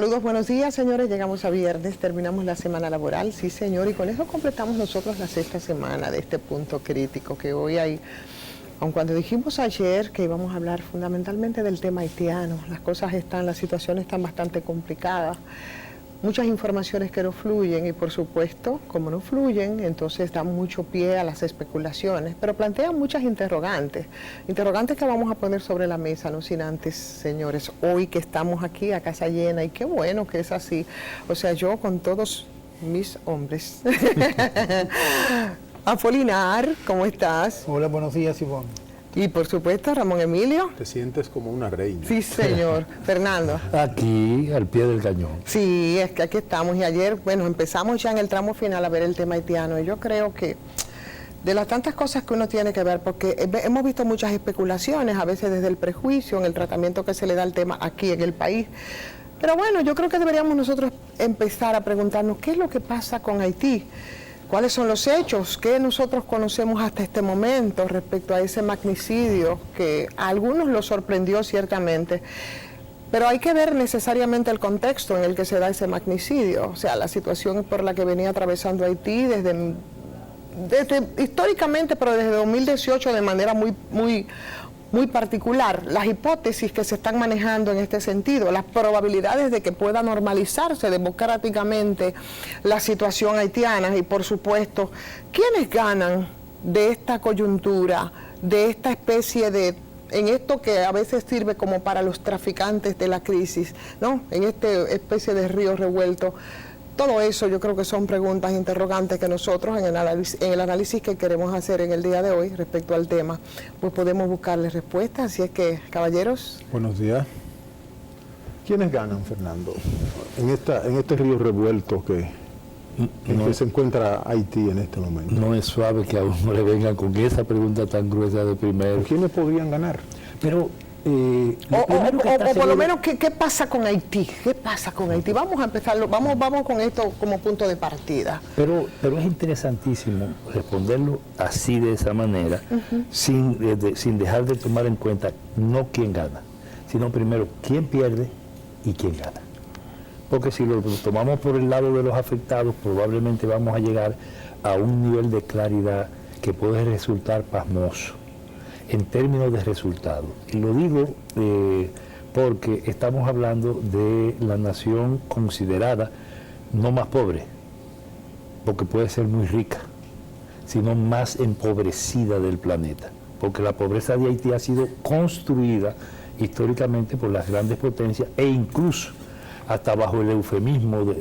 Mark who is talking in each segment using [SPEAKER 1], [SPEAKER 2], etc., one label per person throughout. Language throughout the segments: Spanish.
[SPEAKER 1] Saludos, buenos días, señores. Llegamos a viernes, terminamos la semana laboral, sí, señor, y con eso completamos nosotros la sexta semana de este punto crítico que hoy hay. Aun cuando dijimos ayer que íbamos a hablar fundamentalmente del tema haitiano, las situaciones están bastante complicadas, muchas informaciones que no fluyen y por supuesto, como no fluyen, entonces dan mucho pie a las especulaciones, pero plantean muchas interrogantes que vamos a poner sobre la mesa, no sin antes, señores, hoy que estamos aquí a casa llena y qué bueno que es así, o sea, yo con todos mis hombres. Apolinar, ¿cómo estás?
[SPEAKER 2] Hola, buenos días, Ivonne.
[SPEAKER 1] Y por supuesto, Ramón Emilio.
[SPEAKER 3] Te sientes como una reina.
[SPEAKER 1] Sí, señor. Fernando.
[SPEAKER 4] Aquí, al pie del cañón.
[SPEAKER 1] Sí, es que aquí estamos. Y ayer, bueno, empezamos ya en el tramo final a ver el tema haitiano. Y yo creo que de las tantas cosas que uno tiene que ver, porque hemos visto muchas especulaciones, a veces desde el prejuicio, en el tratamiento que se le da al tema aquí en el país. Pero bueno, yo creo que deberíamos nosotros empezar a preguntarnos qué es lo que pasa con Haití. ¿Cuáles son los hechos que nosotros conocemos hasta este momento respecto a ese magnicidio que a algunos los sorprendió ciertamente? Pero hay que ver necesariamente el contexto en el que se da ese magnicidio, o sea, la situación por la que venía atravesando Haití desde históricamente, pero desde 2018 de manera muy particular, las hipótesis que se están manejando en este sentido, las probabilidades de que pueda normalizarse democráticamente la situación haitiana y por supuesto, ¿quiénes ganan de esta coyuntura, de esta especie de, en esto que a veces sirve como para los traficantes de la crisis, ¿no? En esta especie de río revuelto? Todo eso yo creo que son preguntas interrogantes que nosotros en el análisis que queremos hacer en el día de hoy respecto al tema, pues podemos buscarle respuestas. Así es que, caballeros.
[SPEAKER 3] Buenos días. ¿Quiénes ganan, Fernando, en este río revuelto en que se encuentra Haití en este momento?
[SPEAKER 4] No es suave que a uno le vengan con esa pregunta tan gruesa de primero.
[SPEAKER 3] ¿Quiénes podrían ganar?
[SPEAKER 4] Pero
[SPEAKER 1] o por lo menos, ¿qué pasa con Haití? ¿Qué pasa con Haití? Vamos a empezarlo, vamos con esto como punto de partida.
[SPEAKER 4] Pero es interesantísimo responderlo así, de esa manera, sin dejar de tomar en cuenta no quién gana, sino primero quién pierde y quién gana. Porque si lo tomamos por el lado de los afectados, probablemente vamos a llegar a un nivel de claridad que puede resultar pasmoso en términos de resultados. Y lo digo porque estamos hablando de la nación considerada no más pobre, porque puede ser muy rica, sino más empobrecida del planeta, porque la pobreza de Haití ha sido construida históricamente por las grandes potencias e incluso hasta bajo el eufemismo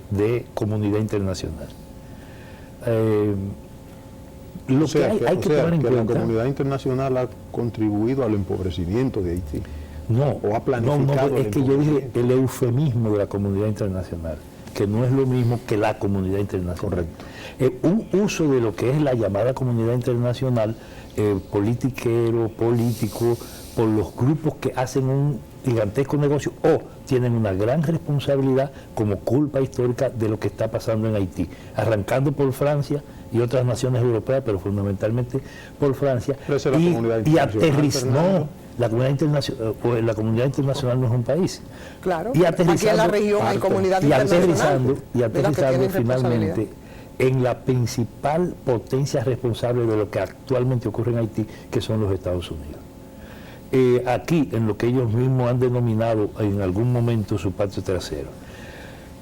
[SPEAKER 4] de comunidad internacional. Lo que hay que tomar en cuenta,
[SPEAKER 3] la comunidad internacional ha contribuido al empobrecimiento de Haití.
[SPEAKER 4] No,
[SPEAKER 3] o ha planificado
[SPEAKER 4] es que yo dije el eufemismo de la comunidad internacional, que no es lo mismo que la comunidad internacional.
[SPEAKER 3] Correcto.
[SPEAKER 4] Un uso de lo que es la llamada comunidad internacional, politiquero, político, por los grupos que hacen un gigantesco negocio o tienen una gran responsabilidad como culpa histórica de lo que está pasando en Haití, arrancando por Francia y otras naciones europeas, pero fundamentalmente por Francia.
[SPEAKER 3] Pero esa es la comunidad internacional.
[SPEAKER 4] La comunidad internacional no es un país.
[SPEAKER 1] Claro, aquí en la región hay comunidad internacional.
[SPEAKER 4] Y aterrizando finalmente en la principal potencia responsable de lo que actualmente ocurre en Haití, que son los Estados Unidos. Aquí, en lo que ellos mismos han denominado en algún momento su patio trasero.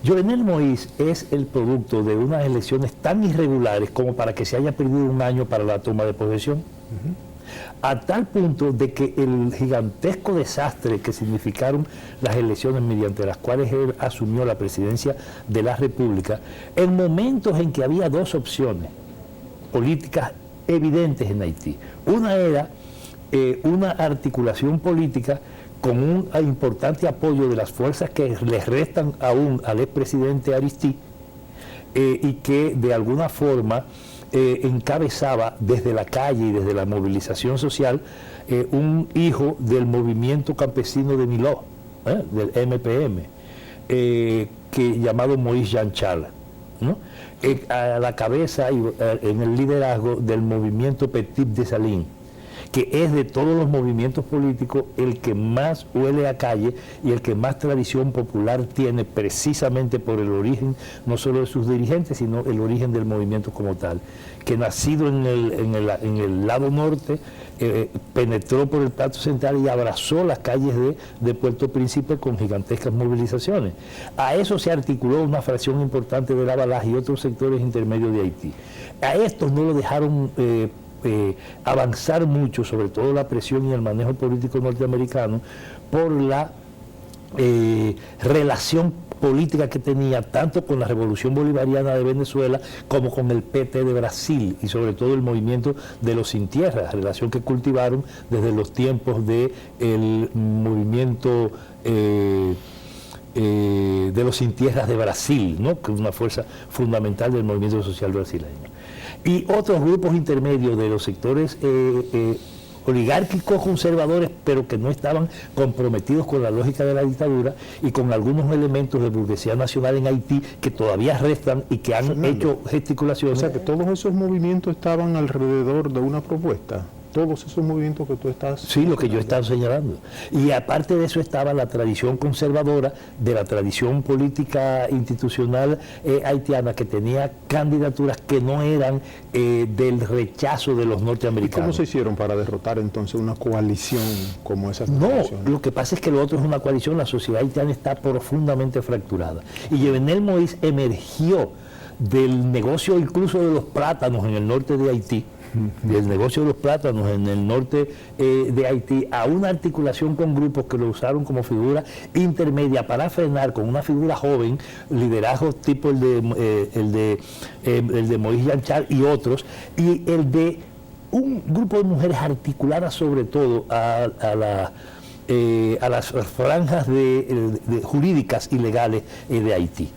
[SPEAKER 4] Jovenel Moïse es el producto de unas elecciones tan irregulares como para que se haya perdido un año para la toma de posesión, a tal punto de que el gigantesco desastre que significaron las elecciones mediante las cuales él asumió la presidencia de la República, en momentos en que había dos opciones políticas evidentes en Haití. Una era una articulación política con un importante apoyo de las fuerzas que les restan aún al expresidente Aristide y que de alguna forma encabezaba desde la calle y desde la movilización social un hijo del movimiento campesino de Miló, del MPM, llamado Moïse Jean Charles, ¿no? A la cabeza y en el liderazgo del movimiento Petit Desalines, que es de todos los movimientos políticos el que más huele a calle y el que más tradición popular tiene, precisamente por el origen no solo de sus dirigentes, sino el origen del movimiento como tal, que nacido en el lado norte, penetró por el Plato Central y abrazó las calles de Puerto Príncipe con gigantescas movilizaciones. A eso se articuló una fracción importante de la Balaja y otros sectores intermedios de Haití. A estos no lo dejaron avanzar mucho, sobre todo la presión y el manejo político norteamericano, por la relación política que tenía tanto con la Revolución Bolivariana de Venezuela como con el PT de Brasil, y sobre todo el movimiento de los sin tierra, relación que cultivaron desde los tiempos del movimiento de los sin tierras de Brasil, ¿no?, que es una fuerza fundamental del movimiento social brasileño. Y otros grupos intermedios de los sectores oligárquicos conservadores, pero que no estaban comprometidos con la lógica de la dictadura y con algunos elementos de burguesía nacional en Haití que todavía restan y que han hecho gesticulaciones.
[SPEAKER 3] O sea, que todos esos movimientos estaban alrededor de una propuesta. Todos esos movimientos que tú estás...
[SPEAKER 4] Sí, lo que yo estaba señalando. Y aparte de eso estaba la tradición conservadora de la tradición política institucional haitiana, que tenía candidaturas que no eran del rechazo de los norteamericanos.
[SPEAKER 3] ¿Y cómo se hicieron para derrotar entonces una coalición como esa?
[SPEAKER 4] No, lo que pasa es que lo otro es una coalición. La sociedad haitiana está profundamente fracturada. Y Jovenel Moïse emergió del negocio incluso de los plátanos en el norte de Haití, del negocio de los plátanos en el norte de Haití, a una articulación con grupos que lo usaron como figura intermedia para frenar con una figura joven, liderazgo tipo el de Moïse Janchar y otros, y el de un grupo de mujeres articuladas sobre todo a las franjas jurídicas y legales de Haití.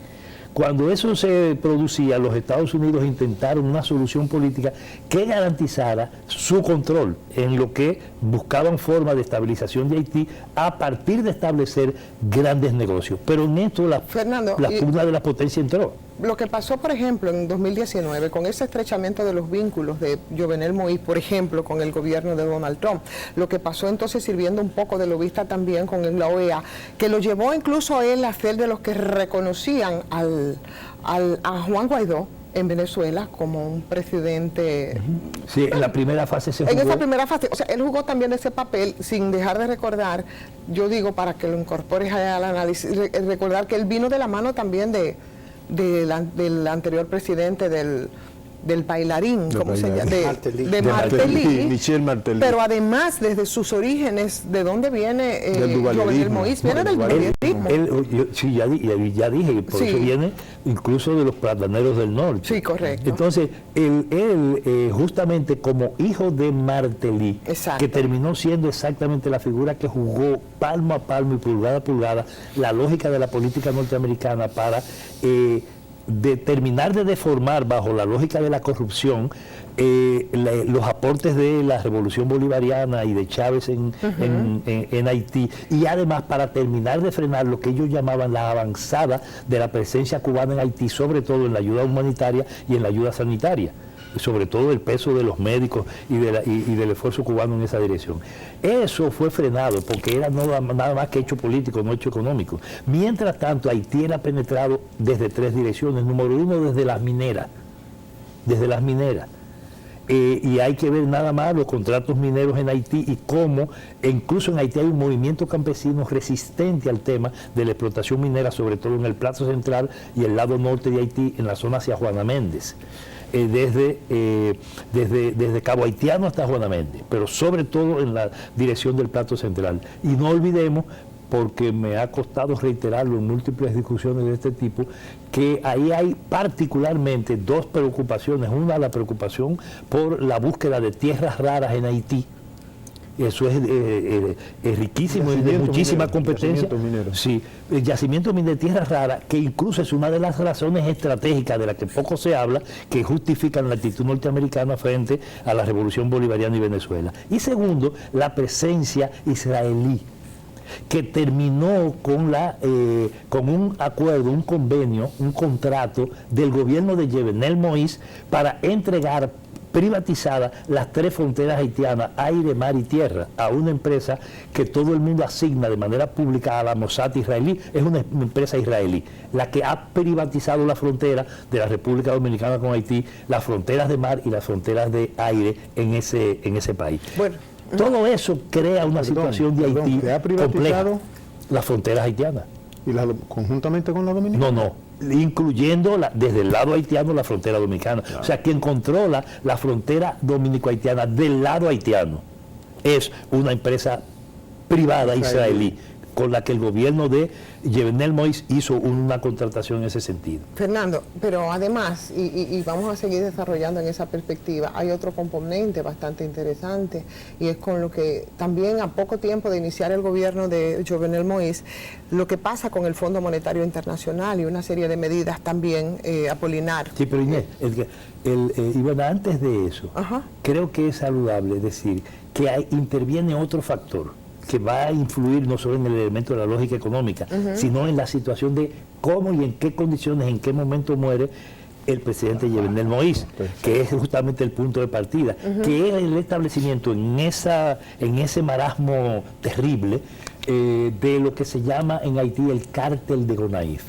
[SPEAKER 4] Cuando eso se producía, los Estados Unidos intentaron una solución política que garantizara su control en lo que buscaban formas de estabilización de Haití a partir de establecer grandes negocios. Pero en esto la pugna de la potencia entró.
[SPEAKER 1] Lo que pasó, por ejemplo, en 2019, con ese estrechamiento de los vínculos de Jovenel Moïse, por ejemplo, con el gobierno de Donald Trump, lo que pasó entonces sirviendo un poco de lobista también con la OEA, que lo llevó incluso a él a ser de los que reconocían a Juan Guaidó en Venezuela como un presidente.
[SPEAKER 4] Sí, en la primera fase se jugó.
[SPEAKER 1] En esa primera fase, o sea, él jugó también ese papel, sin dejar de recordar, yo digo, para que lo incorpores al análisis, recordar que él vino de la mano también del anterior presidente del bailarín, ¿cómo se llama? De Martelly,
[SPEAKER 3] Michel Martelly.
[SPEAKER 1] Pero además, desde sus orígenes, ¿de dónde viene Jovenel Moïse? Viene del duvalierismo.
[SPEAKER 4] Sí, ya dije, por eso viene incluso de los plataneros del norte.
[SPEAKER 1] Sí, correcto.
[SPEAKER 4] Entonces, él justamente como hijo de Martelly, que terminó siendo exactamente la figura que jugó palmo a palmo y pulgada a pulgada la lógica de la política norteamericana para terminar de deformar bajo la lógica de la corrupción los aportes de la Revolución Bolivariana y de Chávez en Haití, y además para terminar de frenar lo que ellos llamaban la avanzada de la presencia cubana en Haití, sobre todo en la ayuda humanitaria y en la ayuda sanitaria, sobre todo el peso de los médicos y del esfuerzo cubano en esa dirección. Eso fue frenado porque era nada más que hecho político, no hecho económico. Mientras tanto, Haití era penetrado desde tres direcciones. Número uno, desde las mineras. Y hay que ver nada más los contratos mineros en Haití y cómo incluso en Haití hay un movimiento campesino resistente al tema de la explotación minera, sobre todo en el Plato Central y el lado norte de Haití, en la zona hacia Juana Méndez. Desde Cabo Haitiano hasta Juana Méndez, pero sobre todo en la dirección del Plato Central. Y no olvidemos, porque me ha costado reiterarlo en múltiples discusiones de este tipo, que ahí hay particularmente dos preocupaciones. Una, la preocupación por la búsqueda de tierras raras en Haití. Eso es riquísimo y de muchísima competencia. Sí, el yacimiento minero de tierra rara, que incluso es una de las razones estratégicas de las que poco se habla, que justifican la actitud norteamericana frente a la Revolución Bolivariana y Venezuela. Y segundo, la presencia israelí, que terminó con un acuerdo, un convenio, un contrato del gobierno de Jovenel Moïse para entregar privatizadas las 3 fronteras haitianas, aire, mar y tierra, a una empresa que todo el mundo asigna de manera pública a la Mossad israelí. Es una empresa israelí, la que ha privatizado la frontera de la República Dominicana con Haití, las fronteras de mar y las fronteras de aire en ese país. Bueno, todo eso crea una situación de Haití
[SPEAKER 3] ¿que ha privatizado
[SPEAKER 4] compleja. Las fronteras haitianas.
[SPEAKER 3] ¿Y conjuntamente con la dominicana?
[SPEAKER 4] No, incluyendo desde el lado haitiano la frontera dominicana. Claro. O sea, quien controla la frontera dominico-haitiana del lado haitiano es una empresa privada israelí, con la que el gobierno de Jovenel Moïse hizo una contratación en ese sentido.
[SPEAKER 1] Fernando, pero además, y vamos a seguir desarrollando en esa perspectiva, hay otro componente bastante interesante, y es con lo que también a poco tiempo de iniciar el gobierno de Jovenel Moïse, lo que pasa con el Fondo Monetario Internacional y una serie de medidas también, Apolinar.
[SPEAKER 4] Sí, pero Inés, y bueno, antes de eso, creo que es saludable decir que interviene otro factor que va a influir no solo en el elemento de la lógica económica, sino en la situación de cómo y en qué condiciones, en qué momento muere el presidente Jovenel Moïse, que es justamente el punto de partida, que es el establecimiento en ese marasmo terrible de lo que se llama en Haití el cártel de Gonaïves,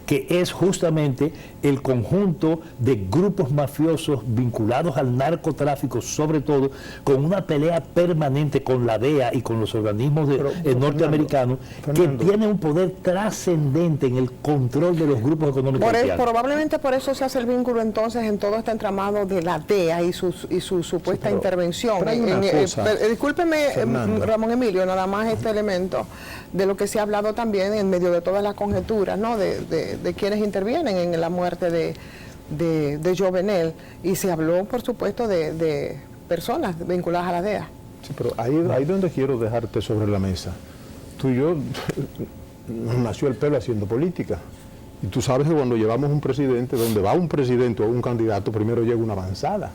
[SPEAKER 4] que es justamente el conjunto de grupos mafiosos vinculados al narcotráfico, sobre todo, con una pelea permanente con la DEA y con los organismos norteamericanos, que tiene un poder trascendente en el control de los grupos económicos haitianos.
[SPEAKER 1] Probablemente por eso se hace el vínculo entonces en todo este entramado de la DEA y su supuesta intervención. Discúlpeme, Ramón Emilio, nada más este elemento de lo que se ha hablado también en medio de todas las conjeturas, ¿no? de quienes intervienen en la muerte de Jovenel, y se habló por supuesto de personas vinculadas a la DEA.
[SPEAKER 3] Sí, pero ahí donde quiero dejarte sobre la mesa. Tú y yo nos nació el pelo haciendo política, y tú sabes que cuando llevamos un presidente, donde va un presidente o un candidato, primero llega una avanzada,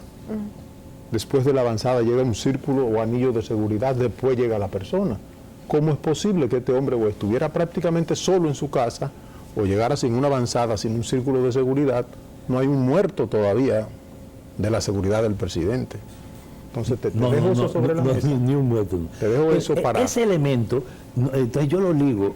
[SPEAKER 3] después de la avanzada llega un círculo o anillo de seguridad, después llega la persona. ¿Cómo es posible que este hombre o estuviera prácticamente solo en su casa, o llegara sin una avanzada, sin un círculo de seguridad? No hay un muerto todavía de la seguridad del presidente. Entonces te dejo eso sobre la mesa.
[SPEAKER 4] Ni un muerto.
[SPEAKER 3] Te dejo eso para...
[SPEAKER 4] Ese elemento, entonces yo lo ligo,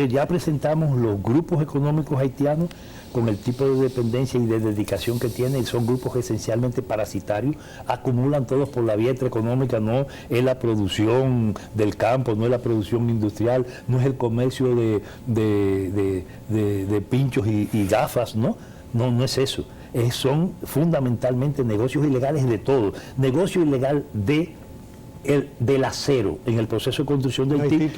[SPEAKER 4] ya presentamos los grupos económicos haitianos con el tipo de dependencia y de dedicación que tienen, y son grupos esencialmente parasitarios, acumulan todos por la vía económica, no es la producción del campo, no es la producción industrial, no es el comercio de pinchos y gafas, no es eso. Son fundamentalmente negocios ilegales de todo. Negocio ilegal del acero en el proceso de construcción de Haití,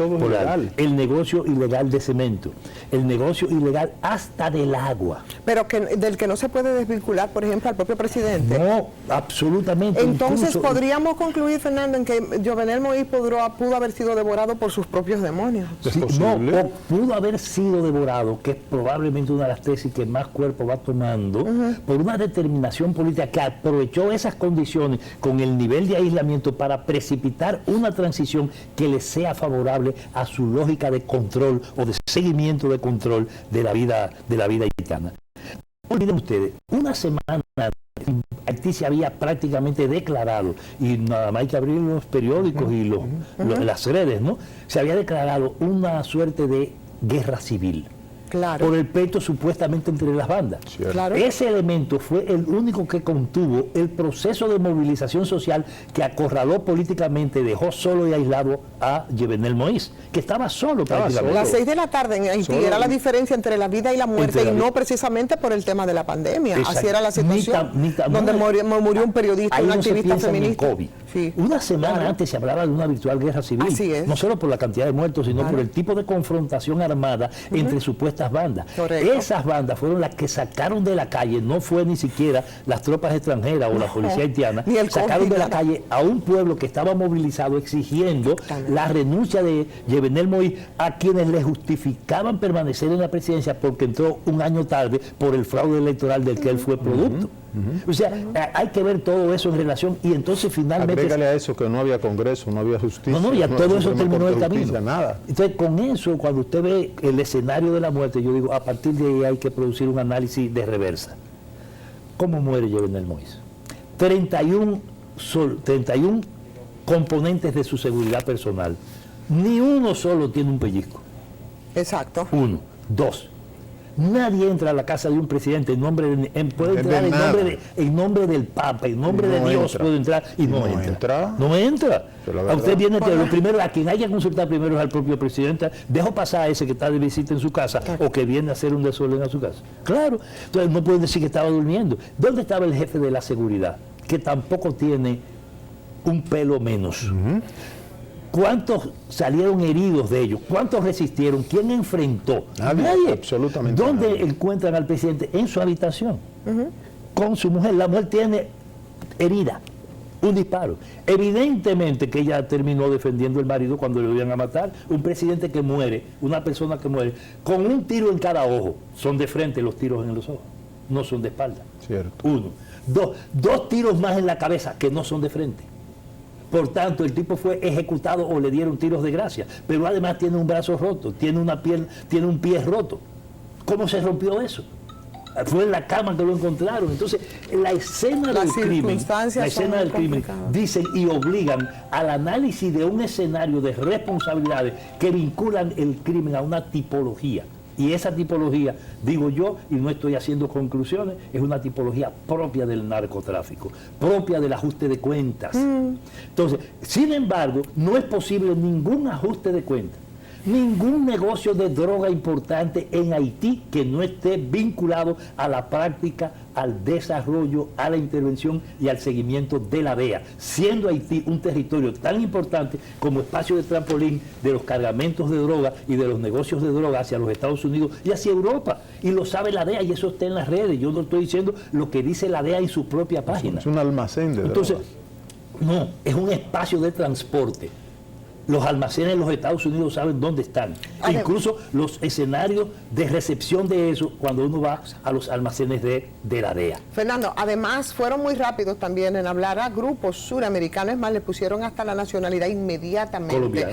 [SPEAKER 4] el negocio ilegal de cemento, el negocio ilegal hasta del agua.
[SPEAKER 1] Pero del que no se puede desvincular, por ejemplo, al propio presidente.
[SPEAKER 4] No, absolutamente.
[SPEAKER 1] Entonces podríamos concluir, Fernando, en que Jovenel Moïse pudo haber sido devorado por sus propios demonios.
[SPEAKER 4] Sí, o pudo haber sido devorado, que es probablemente una de las tesis que más cuerpo va tomando, por una determinación política que aprovechó esas condiciones con el nivel de aislamiento para precipitar una transición que le sea favorable a su lógica de control o de seguimiento de control de la vida haitiana. No olviden ustedes, una semana Haití se había prácticamente declarado, y nada más hay que abrir los periódicos y las redes, ¿no? Se había declarado una suerte de guerra civil. Claro. Por el pleito supuestamente entre las bandas. Claro. Ese elemento fue el único que contuvo el proceso de movilización social que acorraló políticamente, dejó solo y aislado a Jovenel Moïse, que estaba solo prácticamente.
[SPEAKER 1] Las 6 de la tarde en Haití era la diferencia entre la vida y la muerte, y no precisamente por el tema de la pandemia. Exacto. Así era la situación, donde murió un periodista, un activista feminista.
[SPEAKER 4] Sí. Una semana antes se hablaba de una virtual guerra civil, no solo por la cantidad de muertos, sino por el tipo de confrontación armada entre supuestas bandas. Correcto. Esas bandas fueron las que sacaron de la calle, no fue ni siquiera las tropas extranjeras o la policía haitiana, sacaron de la calle a un pueblo que estaba movilizado exigiendo la renuncia de Jovenel Moïse, a quienes le justificaban permanecer en la presidencia porque entró un año tarde por el fraude electoral del que él fue producto. O sea, hay que ver todo eso en relación, y entonces finalmente...
[SPEAKER 3] Agrégale a eso que no había Congreso, no había justicia.
[SPEAKER 4] Ya todo eso terminó el camino.
[SPEAKER 3] Nada.
[SPEAKER 4] Entonces, con eso, cuando usted ve el escenario de la muerte, yo digo, a partir de ahí hay que producir un análisis de reversa. ¿Cómo muere Jovenel Moïse? 31 componentes de su seguridad personal. Ni uno solo tiene un pellizco.
[SPEAKER 1] Exacto.
[SPEAKER 4] Uno. Dos. Nadie entra a la casa de un presidente en nombre puede entrar en nombre del Papa, en nombre de Dios puede entrar y no entra. No entra. A usted viene, lo primero, a quien haya que consultar primero es al propio presidente. Dejo pasar a ese que está de visita en su casa o que viene a hacer un desorden a su casa. Claro. Entonces no pueden decir que estaba durmiendo. ¿Dónde estaba el jefe de la seguridad? Que tampoco tiene un pelo menos. ¿Cuántos salieron heridos de ellos? ¿Cuántos resistieron? ¿Quién enfrentó? Nadie.
[SPEAKER 3] Absolutamente.
[SPEAKER 4] ¿Dónde
[SPEAKER 3] nadie
[SPEAKER 4] encuentran al presidente? En su habitación. Con su mujer. La mujer tiene herida. Un disparo. Evidentemente que ella terminó defendiendo al marido cuando le iban a matar. Un presidente que muere, una persona que muere, con un tiro en cada ojo. Son de frente los tiros en los ojos. No son de espalda.
[SPEAKER 3] Cierto.
[SPEAKER 4] Uno. Dos tiros más en la cabeza que no son de frente. Por tanto, el tipo fue ejecutado o le dieron tiros de gracia, pero además tiene un brazo roto, tiene un pie roto. ¿Cómo se rompió eso? Fue en la cama que lo encontraron. Entonces, la escena del crimen, dicen y obligan al análisis de un escenario de responsabilidades que vinculan el crimen a una tipología. Y esa tipología, digo yo, y no estoy haciendo conclusiones, es una tipología propia del narcotráfico, propia del ajuste de cuentas. Entonces, sin embargo, no es posible ningún ajuste de cuentas, ningún negocio de droga importante en Haití que no esté vinculado a la práctica, al desarrollo, a la intervención y al seguimiento de la DEA, siendo Haití un territorio tan importante como espacio de trampolín de los cargamentos de droga y de los negocios de droga hacia los Estados Unidos y hacia Europa. Y lo sabe la DEA y eso está en las redes. Yo no estoy diciendo lo que dice la DEA en su propia página.
[SPEAKER 3] Es un almacén de droga.
[SPEAKER 4] Entonces, no, es un espacio de transporte. Los almacenes de los Estados Unidos saben dónde están. Incluso los escenarios de recepción de eso cuando uno va a los almacenes de la DEA.
[SPEAKER 1] Fernando, además fueron muy rápidos también en hablar a grupos suramericanos, es más, le pusieron hasta la nacionalidad inmediatamente.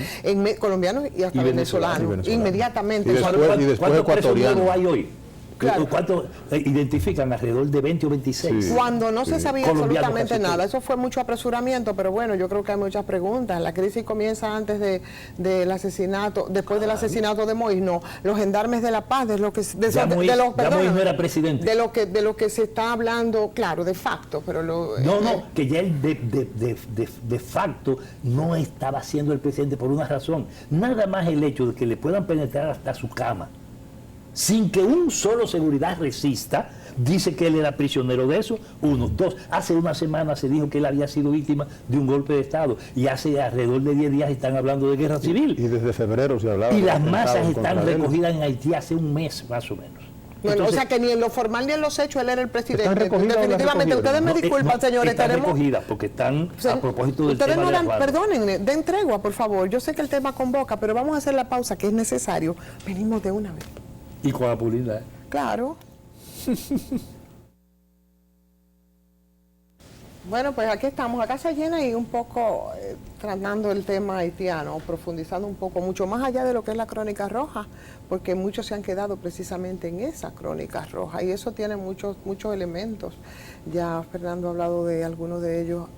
[SPEAKER 1] Colombianos y hasta venezolanos. Inmediatamente.
[SPEAKER 3] Y después ecuatorianos.
[SPEAKER 4] Hay hoy?
[SPEAKER 1] Claro.
[SPEAKER 4] ¿Cuántos identifican? Alrededor de 20 o 26.
[SPEAKER 1] Sí. Cuando no se sabía absolutamente nada. Eso fue mucho apresuramiento, pero bueno, yo creo que hay muchas preguntas. La crisis comienza antes del asesinato, después del asesinato de Moïse. No, los gendarmes de la paz, de lo que
[SPEAKER 4] Moïse no era presidente.
[SPEAKER 1] De lo que se está hablando, claro, de facto, pero
[SPEAKER 4] que ya él de facto no estaba siendo el presidente por una razón. Nada más el hecho de que le puedan penetrar hasta su cama sin que un solo seguridad resista, dice que él era prisionero de eso. Uno. Dos, hace una semana se dijo que él había sido víctima de un golpe de Estado y hace alrededor de 10 días están hablando de guerra civil.
[SPEAKER 3] Y desde febrero se hablaba.
[SPEAKER 4] Y las masas están recogidas en Haití hace un mes más o menos.
[SPEAKER 1] Bueno, entonces, o sea que ni en lo formal ni en los hechos él era el presidente. Definitivamente, ustedes me disculpan, señores.
[SPEAKER 4] Están recogidas porque están a propósito del tema de la guardia.
[SPEAKER 1] Perdonen, den tregua, por favor. Yo sé que el tema convoca, pero vamos a hacer la pausa que es necesario. Venimos de una vez.
[SPEAKER 4] Y con la publicidad.
[SPEAKER 1] Claro. Bueno, pues aquí estamos, a casa llena y un poco tratando el tema haitiano, profundizando un poco, mucho más allá de lo que es la crónica roja, porque muchos se han quedado precisamente en esa crónica roja y eso tiene muchos elementos. Ya Fernando ha hablado de algunos de ellos,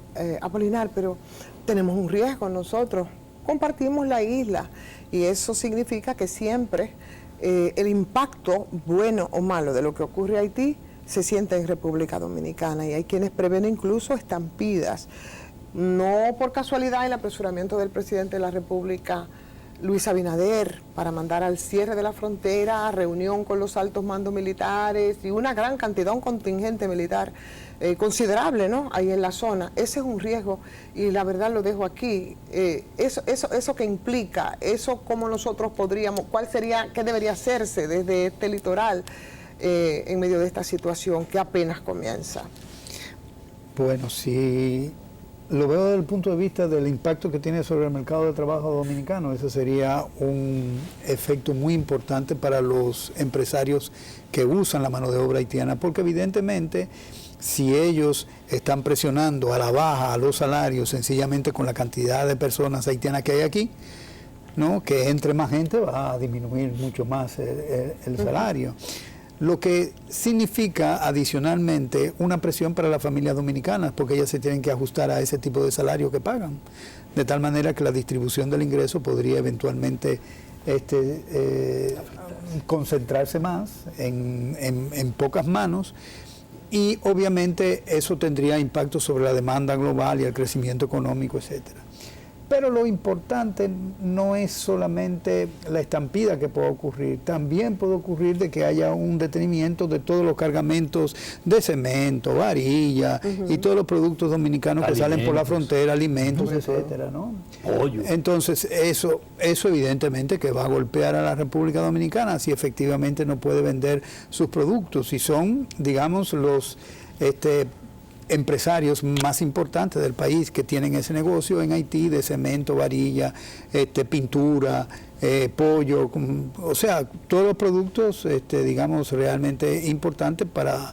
[SPEAKER 1] Apolinar, pero tenemos un riesgo nosotros, compartimos la isla y eso significa que siempre el impacto, bueno o malo, de lo que ocurre en Haití se siente en República Dominicana y hay quienes prevén incluso estampidas. No por casualidad el apresuramiento del presidente de la República, Luis Abinader, para mandar al cierre de la frontera, reunión con los altos mandos militares y una gran cantidad, un contingente militar considerable, ¿no?, ahí en la zona. Ese es un riesgo y la verdad lo dejo aquí. Eso que implica, eso cómo nosotros podríamos, cuál sería, qué debería hacerse desde este litoral en medio de esta situación que apenas comienza.
[SPEAKER 2] Bueno, si lo veo desde el punto de vista del impacto que tiene sobre el mercado de trabajo dominicano, ese sería un efecto muy importante para los empresarios que usan la mano de obra haitiana, porque evidentemente si ellos están presionando a la baja a los salarios sencillamente con la cantidad de personas haitianas que hay aquí, ¿no?, que entre más gente va a disminuir mucho más el salario. lo que significa adicionalmente una presión para las familias dominicanas, porque ellas se tienen que ajustar a ese tipo de salario que pagan, de tal manera que la distribución del ingreso podría eventualmente concentrarse más en pocas manos, y obviamente eso tendría impacto sobre la demanda global y el crecimiento económico, etcétera. Pero lo importante no es solamente la estampida que pueda ocurrir, también puede ocurrir de que haya un detenimiento de todos los cargamentos de cemento, varilla y todos los productos dominicanos que salen por la frontera, alimentos, etcétera, ¿no?
[SPEAKER 4] Pollo.
[SPEAKER 2] Entonces, eso evidentemente que va a golpear a la República Dominicana si efectivamente no puede vender sus productos, si son, digamos, los empresarios más importantes del país que tienen ese negocio en Haití de cemento, varilla, pintura, pollo, o sea, todos los productos, digamos, realmente importantes para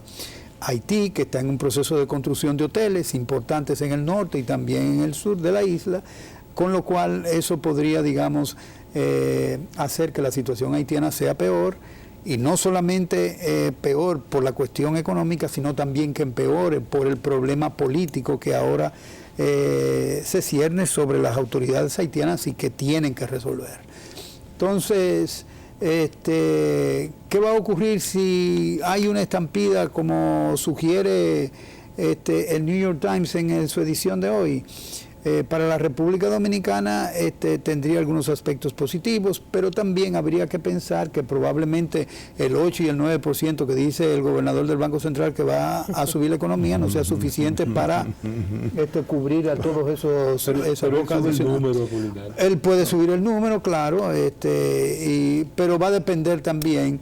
[SPEAKER 2] Haití, que está en un proceso de construcción de hoteles importantes en el norte y también en el sur de la isla, con lo cual eso podría, digamos, hacer que la situación haitiana sea peor. Y no solamente peor por la cuestión económica, sino también que empeore por el problema político que ahora se cierne sobre las autoridades haitianas y que tienen que resolver. Entonces, ¿qué va a ocurrir si hay una estampida como sugiere el New York Times en su edición de hoy? Para la República Dominicana tendría algunos aspectos positivos, pero también habría que pensar que probablemente el 8 y el 9% que dice el gobernador del Banco Central que va a subir la economía no sea suficiente para cubrir a todos esas bocas adicionales. Él puede subir el número, claro, pero va a depender también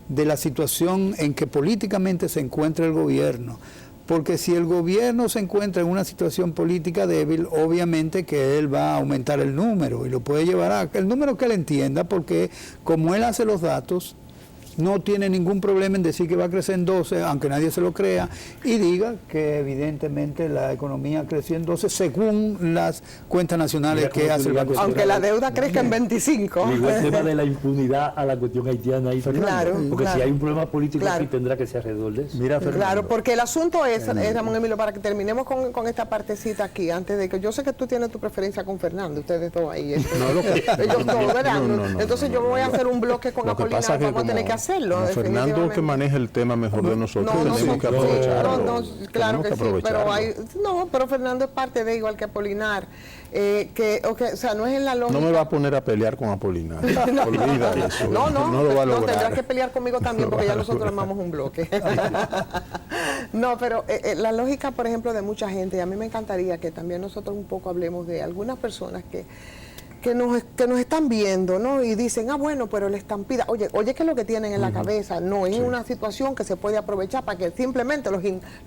[SPEAKER 2] de la situación en que políticamente se encuentra el gobierno. Porque si el gobierno se encuentra en una situación política débil, obviamente que él va a aumentar el número y lo puede llevar a el número que él entienda, porque como él hace los datos, no tiene ningún problema en decir que va a crecer en 12, aunque nadie se lo crea, y diga que evidentemente la economía creció en 12 según las cuentas nacionales que hace el Banco Central.
[SPEAKER 1] Aunque la deuda crezca en 25.
[SPEAKER 4] Digo, el tema de la impunidad a la cuestión haitiana ahí, Fernando.
[SPEAKER 1] Claro,
[SPEAKER 4] porque
[SPEAKER 1] claro.
[SPEAKER 4] si hay un problema político aquí tendrá que ser alrededor de eso.
[SPEAKER 3] Mira, Fernando.
[SPEAKER 1] Claro, porque el asunto es, Ramón Emilio, para que terminemos con esta partecita aquí, antes de que yo sé que tú tienes tu preferencia con Fernando, ustedes todos ahí. Ellos todos, ¿verdad? Entonces yo voy a hacer un bloque con Apolinar, vamos a tener que hacerlo.
[SPEAKER 3] Fernando que maneja el tema mejor de nosotros, tenemos que aprovecharlo.
[SPEAKER 1] Claro que sí, pero Fernando es parte de igual que Apolinar, o sea, no es en la lógica.
[SPEAKER 3] No me va a poner a pelear con Apolinar, olvida eso,
[SPEAKER 1] no
[SPEAKER 3] lo va a lograr.
[SPEAKER 1] Tendrás que pelear conmigo también porque ya nosotros armamos un bloque. No, pero la lógica, por ejemplo, de mucha gente, y a mí me encantaría que también nosotros un poco hablemos de algunas personas que nos están viendo, ¿no? Y dicen, bueno, pero la estampida, oye, ¿qué es lo que tienen en la cabeza? No, es una situación que se puede aprovechar para que simplemente los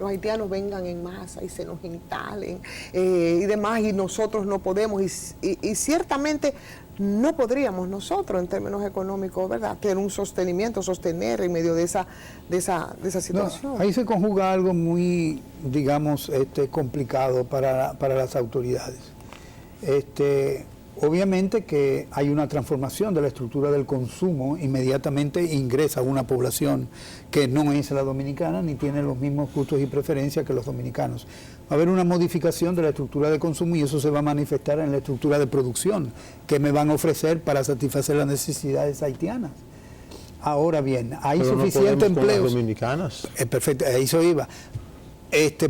[SPEAKER 1] haitianos vengan en masa y se nos instalen y demás, y nosotros no podemos, y ciertamente no podríamos nosotros en términos económicos, ¿verdad?, tener un sostener en medio de esa situación.
[SPEAKER 2] No, ahí se conjuga algo muy, digamos, complicado para las autoridades. Obviamente que hay una transformación de la estructura del consumo, inmediatamente ingresa una población que no es la dominicana ni tiene los mismos gustos y preferencias que los dominicanos. Va a haber una modificación de la estructura de consumo y eso se va a manifestar en la estructura de producción que me van a ofrecer para satisfacer las necesidades haitianas. Ahora bien, hay suficiente empleo.
[SPEAKER 3] Las dominicanas.
[SPEAKER 2] Perfecto, ahí se iba.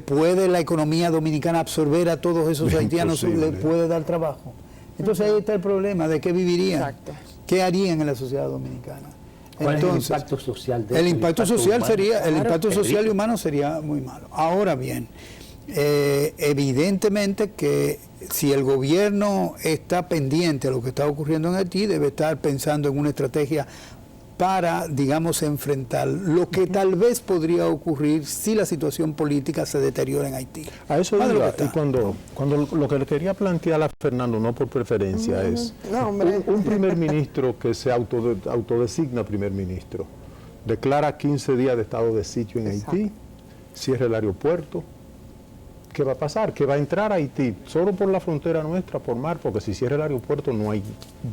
[SPEAKER 2] ¿Puede la economía dominicana absorber a todos esos haitianos? ¿Le puede dar trabajo? Entonces ahí está el problema de qué vivirían, qué harían en la sociedad dominicana.
[SPEAKER 4] ¿Cuál es el impacto social de
[SPEAKER 2] el impacto social
[SPEAKER 4] humano?
[SPEAKER 2] sería, el impacto social y humano sería muy malo. Ahora bien, evidentemente que si el gobierno está pendiente a lo que está ocurriendo en Haití, debe estar pensando en una estrategia para, digamos, enfrentar lo que tal vez podría ocurrir si la situación política se deteriora en Haití.
[SPEAKER 3] A eso iba, y cuando lo que le quería plantear a Fernando, no por preferencia, es un primer ministro que se autodesigna primer ministro, declara 15 días de estado de sitio en Haití, cierra el aeropuerto. ¿Qué va a pasar? Que va a entrar a Haití solo por la frontera nuestra, por mar, porque si cierra el aeropuerto no hay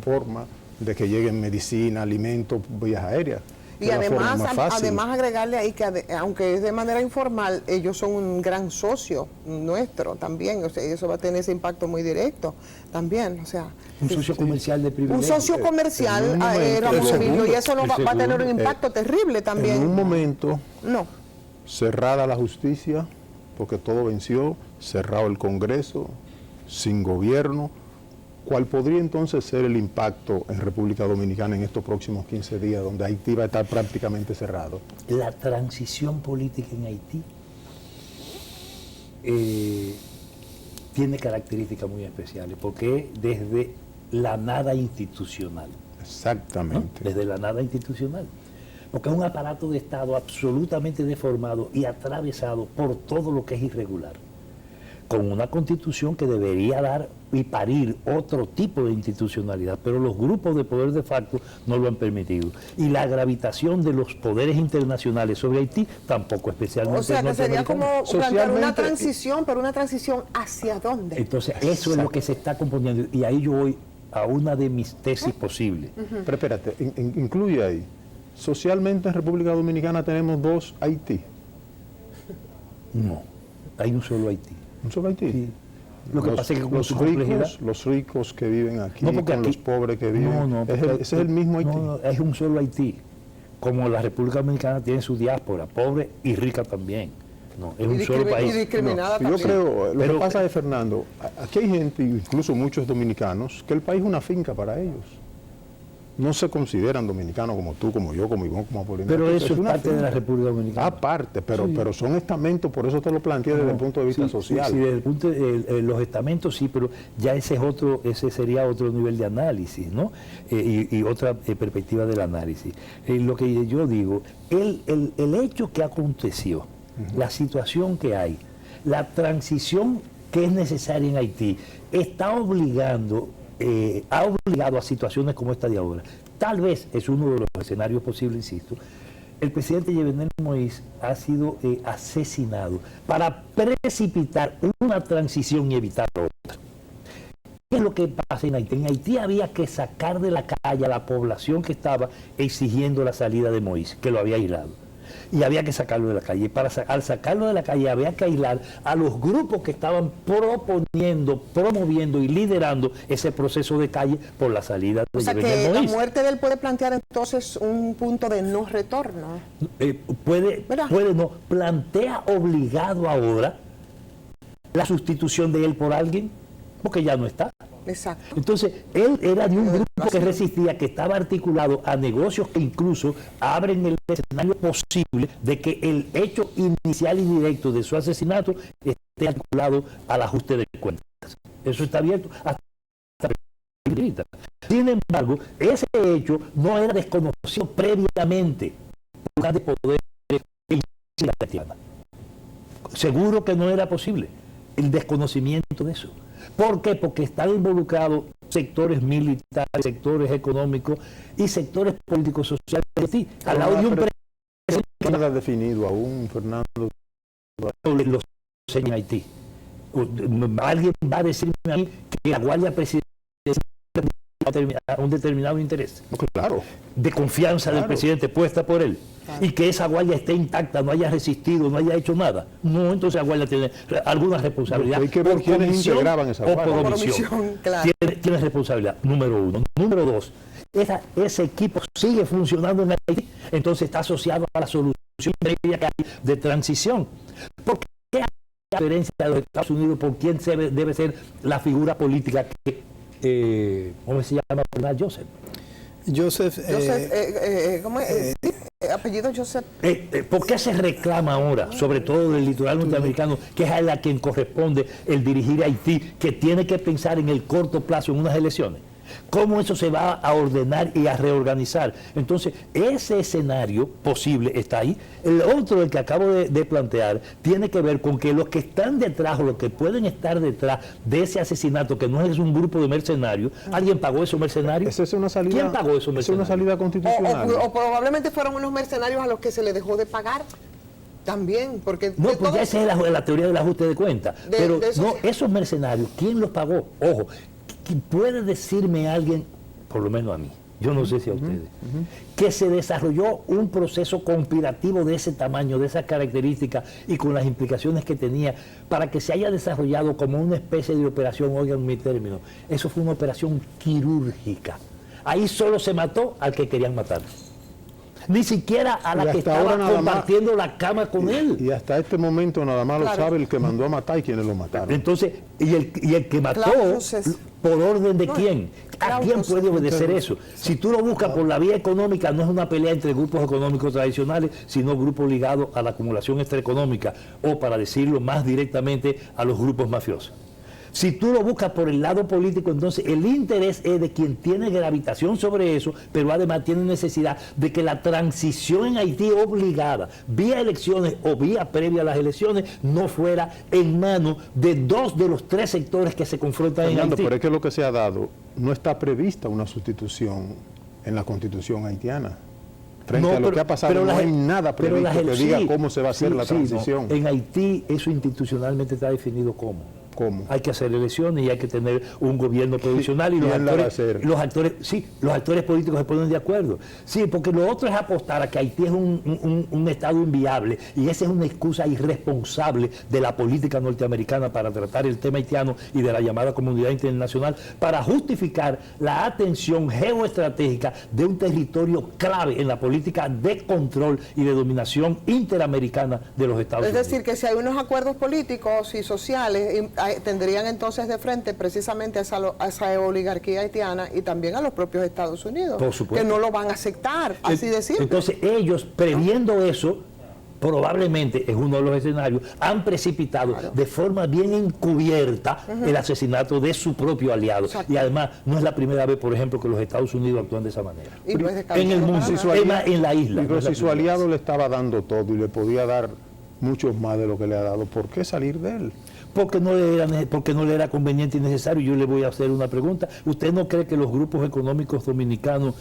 [SPEAKER 3] forma de que lleguen medicina, alimentos, vías aéreas.
[SPEAKER 1] Y
[SPEAKER 3] de la forma
[SPEAKER 1] además,
[SPEAKER 3] más fácil.
[SPEAKER 1] además agregarle ahí que aunque es de manera informal, ellos son un gran socio nuestro también, o sea, eso va a tener ese impacto muy directo también, o sea.
[SPEAKER 4] Un socio comercial de privilegio.
[SPEAKER 1] Un socio comercial, Ramón Emilio, y eso va a tener un impacto terrible también.
[SPEAKER 3] En un momento,
[SPEAKER 1] No.
[SPEAKER 3] cerrada la justicia, porque todo venció, cerrado el Congreso, sin gobierno, ¿cuál podría entonces ser el impacto en República Dominicana en estos próximos 15 días, donde Haití va a estar prácticamente cerrado?
[SPEAKER 4] La transición política en Haití tiene características muy especiales, porque es desde la nada institucional.
[SPEAKER 3] Exactamente.
[SPEAKER 4] ¿No? Desde la nada institucional. Porque es un aparato de Estado absolutamente deformado y atravesado por todo lo que es irregular, con una constitución que debería dar y parir otro tipo de institucionalidad, pero los grupos de poder de facto no lo han permitido. Y la gravitación de los poderes internacionales sobre Haití tampoco, especialmente.
[SPEAKER 1] O sea, que sería como plantear una
[SPEAKER 3] Socialmente,
[SPEAKER 1] transición, pero una transición ¿hacia dónde?
[SPEAKER 4] Entonces, eso es lo que se está componiendo. Y ahí yo voy a una de mis tesis posibles.
[SPEAKER 3] Pero espérate, incluye ahí. Socialmente en República Dominicana tenemos 2 Haití.
[SPEAKER 4] No, hay un solo Haití.
[SPEAKER 3] ¿Un solo Haití?
[SPEAKER 4] Sí. Lo que pasa es que con su complejidad,
[SPEAKER 3] los ricos que viven aquí,
[SPEAKER 4] no, porque
[SPEAKER 3] con
[SPEAKER 4] aquí,
[SPEAKER 3] los pobres que viven,
[SPEAKER 4] no,
[SPEAKER 3] ese es el mismo Haití.
[SPEAKER 4] No, es un solo Haití. Como la República Dominicana tiene su diáspora, pobre y rica también. No, es un solo país.
[SPEAKER 1] Y discriminada
[SPEAKER 3] No, yo
[SPEAKER 1] también.
[SPEAKER 3] creo, lo
[SPEAKER 4] Pero-
[SPEAKER 3] que pasa es, Fernando, aquí hay gente, incluso muchos dominicanos, que el país es una finca para ellos. No se consideran dominicanos como tú, como yo, como Ivonne, como Apolinar.
[SPEAKER 4] Pero eso es
[SPEAKER 3] una
[SPEAKER 4] parte de la
[SPEAKER 3] finca.
[SPEAKER 4] República Dominicana.
[SPEAKER 3] Aparte, pero,
[SPEAKER 4] Sí.
[SPEAKER 3] pero son estamentos, por eso te lo planteé desde el punto de vista social.
[SPEAKER 4] Sí, desde el punto de los estamentos sí, pero ya ese sería otro nivel de análisis, ¿no? Y otra perspectiva del análisis. Lo que yo digo, el hecho que aconteció, la situación que hay, la transición que es necesaria en Haití, está obligando, ha obligado a situaciones como esta de ahora. Tal vez es uno de los escenarios posibles, insisto. El presidente Jovenel Moïse ha sido asesinado para precipitar una transición y evitar otra. ¿Qué es lo que pasa en Haití? En Haití había que sacar de la calle a la población que estaba exigiendo la salida de Moïse, que lo había aislado. Y había que sacarlo de la calle. Al sacarlo de la calle había que aislar a los grupos que estaban proponiendo, promoviendo y liderando ese proceso de calle por la salida de
[SPEAKER 1] O sea,
[SPEAKER 4] Jovenel
[SPEAKER 1] que la
[SPEAKER 4] Moïse.
[SPEAKER 1] muerte de él puede plantear entonces un punto de no retorno. ¿Verdad?
[SPEAKER 4] Puede no, plantea obligado ahora la sustitución de él por alguien, porque ya no está.
[SPEAKER 1] Exacto.
[SPEAKER 4] Entonces, él era de un grupo que resistía, que estaba articulado a negocios que incluso abren el escenario posible de que el hecho inicial y directo de su asesinato esté articulado al ajuste de cuentas. Eso está abierto hasta. Sin embargo, ese hecho no era desconocido previamente por de poder haitiana. Seguro que no era posible el desconocimiento de eso. ¿Por qué? Porque están involucrados sectores militares, sectores económicos y sectores políticos sociales de Haití, al lado de un presidente
[SPEAKER 3] No queda definido aún, Fernando.
[SPEAKER 4] que lo señala en Haití. Alguien va a decirme a mí que la Guardia Presidencial a un determinado interés
[SPEAKER 3] Claro.
[SPEAKER 4] de confianza del
[SPEAKER 3] Claro.
[SPEAKER 4] presidente puesta por él, y que esa guardia esté intacta, no haya resistido, no haya hecho nada. No, entonces la guardia tiene alguna responsabilidad.
[SPEAKER 3] Hay que ver
[SPEAKER 4] por
[SPEAKER 3] quiénes
[SPEAKER 4] comisión
[SPEAKER 3] integraban esa
[SPEAKER 4] o
[SPEAKER 3] guardia.
[SPEAKER 4] por
[SPEAKER 1] Por
[SPEAKER 4] omisión.
[SPEAKER 1] omisión, claro.
[SPEAKER 4] Tiene responsabilidad, número uno. Número dos, ese equipo sigue funcionando en Haití, entonces está asociado a la solución previa que hay de transición. ¿Por qué hay diferencia de los Estados Unidos por quién debe ser la figura política que, ¿cómo se llama? Joseph.
[SPEAKER 2] Joseph,
[SPEAKER 1] ¿Cómo es? Sí, apellido Joseph.
[SPEAKER 4] ¿Por qué se reclama ahora, sobre todo del litoral norteamericano, que es a la quien corresponde el dirigir Haití, que tiene que pensar en el corto plazo en unas elecciones? ¿Cómo eso se va a ordenar y a reorganizar? Entonces, ese escenario posible está ahí. El otro, el que acabo de plantear, tiene que ver con que los que están detrás o los que pueden estar detrás de ese asesinato, que no es un grupo de mercenarios, ¿alguien pagó esos mercenarios?
[SPEAKER 3] Esa es una salida.
[SPEAKER 4] ¿Quién pagó esos
[SPEAKER 3] Es una
[SPEAKER 4] mercenarios?
[SPEAKER 3] salida constitucional.
[SPEAKER 1] O probablemente fueron unos mercenarios a los que se les dejó de pagar también, porque
[SPEAKER 4] No,
[SPEAKER 1] de
[SPEAKER 4] pues ya
[SPEAKER 1] todos-
[SPEAKER 4] esa es la teoría del ajuste de cuentas.
[SPEAKER 1] De-
[SPEAKER 4] Pero
[SPEAKER 1] de eso
[SPEAKER 4] no,
[SPEAKER 1] sí.
[SPEAKER 4] esos mercenarios, ¿quién los pagó? Ojo, ¿puede decirme alguien, por lo menos a mí, yo no sé si a ustedes, que se desarrolló un proceso conspirativo de ese tamaño, de esas características y con las implicaciones que tenía, para que se haya desarrollado como una especie de operación, oigan mi término, eso fue una operación quirúrgica. Ahí solo se mató al que querían matar. Ni siquiera a la que estaba compartiendo la cama con él.
[SPEAKER 3] Y hasta este momento nada más lo sabe el que mandó a matar y quienes lo mataron.
[SPEAKER 4] Entonces, y el que mató, ¿por orden de quién? ¿A quién puede obedecer eso? Si tú lo buscas por la vía económica, no es una pelea entre grupos económicos tradicionales, sino grupos ligados a la acumulación extraeconómica, o para decirlo más directamente, a los grupos mafiosos. Si tú lo buscas por el lado político, entonces el interés es de quien tiene gravitación sobre eso, pero además tiene necesidad de que la transición en Haití obligada, vía elecciones o vía previa a las elecciones, no fuera en manos de dos de los tres sectores que se confrontan en Haití.
[SPEAKER 3] Pero es que lo que se ha dado, no está prevista una sustitución en la Constitución haitiana. Frente a lo que ha pasado, no hay nada previsto que diga cómo se va a hacer la transición.
[SPEAKER 4] En Haití eso institucionalmente está definido como.
[SPEAKER 3] ¿Cómo?
[SPEAKER 4] Hay que hacer elecciones y hay que tener un gobierno provisional y los actores políticos se ponen de acuerdo. Sí, porque lo otro es apostar a que Haití es un estado inviable y esa es una excusa irresponsable de la política norteamericana para tratar el tema haitiano y de la llamada comunidad internacional para justificar la atención geoestratégica de un territorio clave en la política de control y de dominación interamericana de los Estados Unidos.
[SPEAKER 1] Es decir, que si hay unos acuerdos políticos y sociales, tendrían entonces de frente precisamente a esa oligarquía haitiana y también a los propios Estados Unidos,
[SPEAKER 4] por supuesto,
[SPEAKER 1] que no lo van a aceptar, así de simple.
[SPEAKER 4] Entonces ellos, previendo eso, probablemente es uno de los escenarios, han precipitado de forma bien encubierta el asesinato de su propio aliado. Exacto. Y además no es la primera vez, por ejemplo, que los Estados Unidos actúan de esa manera.
[SPEAKER 1] Y no es
[SPEAKER 4] en el mundo, en la isla.
[SPEAKER 3] Pero si su aliado le estaba dando todo y le podía dar muchos más de lo que le ha dado, ¿por qué salir de él?
[SPEAKER 4] Porque no le era conveniente y necesario. Yo le voy a hacer una pregunta. ¿Usted no cree que los grupos económicos dominicanos